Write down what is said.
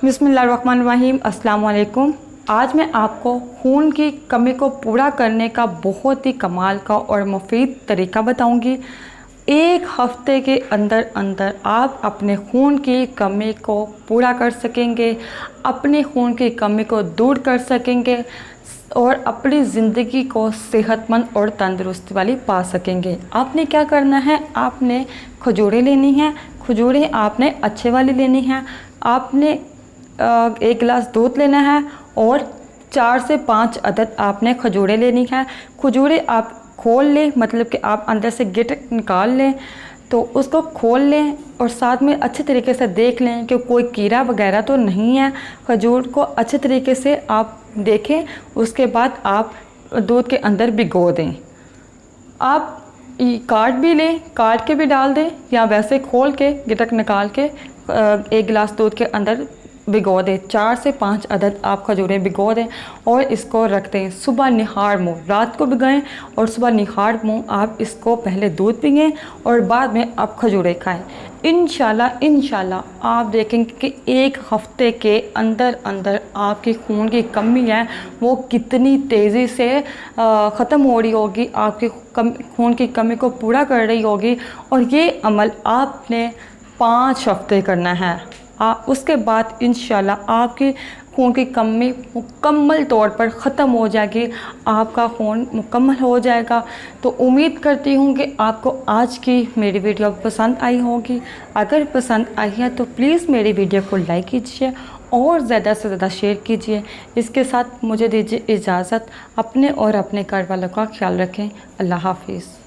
बिस्मिल्लाहिर्रहमानिर्रहीम, अस्सलाम वालेकुम। आज मैं आपको खून की कमी को पूरा करने का बहुत ही कमाल का और मुफीद तरीका बताऊंगी। एक हफ्ते के अंदर अंदर आप अपने खून की कमी को पूरा कर सकेंगे, अपने खून की कमी को दूर कर सकेंगे और अपनी ज़िंदगी को सेहतमंद और तंदुरुस्ती वाली पा सकेंगे। आपने क्या करना है, आपने खजूरें लेनी हैं। खजूरें आपने अच्छे वाली लेनी हैं। आपने 1 गिलास दूध लेना है और 4 से 5 अदद आपने खजूरें लेनी है। खजूरें आप खोल लें, मतलब कि आप अंदर से गिटक निकाल लें, तो उसको खोल लें और साथ में अच्छे तरीके से देख लें कि कोई कीड़ा वगैरह तो नहीं है। खजूर को अच्छे तरीके से आप देखें, उसके बाद आप दूध के अंदर भिगो दें। आप काट भी लें, काट के भी डाल दें या वैसे खोल के गिटक निकाल के 1 गिलास दूध के अंदर भिगो दें। 4 से 5 अदद आप खजूरें भिगो दें और इसको रख दें। सुबह निहार मुँह, रात को भिगोएं और सुबह निहार मुँह आप इसको पहले दूध पिएं और बाद में आप खजूरें खाएं। इंशाल्लाह आप देखेंगे कि 1 हफ्ते के अंदर अंदर आपकी खून की कमी है वो कितनी तेज़ी से ख़त्म हो रही होगी, आपकी खून की कमी को पूरा कर रही होगी। और ये अमल आपने 5 हफ्ते करना है। उसके बाद इंशाल्लाह आपकी खून की कमी मुकम्मल तौर पर ख़त्म हो जाएगी, आपका खून मुकम्मल हो जाएगा। तो उम्मीद करती हूँ कि आपको आज की मेरी वीडियो पसंद आई होगी। अगर पसंद आई है तो प्लीज़ मेरी वीडियो को लाइक कीजिए और ज़्यादा से ज़्यादा शेयर कीजिए। इसके साथ मुझे दीजिए इजाज़त। अपने और अपने घर वालों का ख्याल रखें। अल्लाह हाफिज़।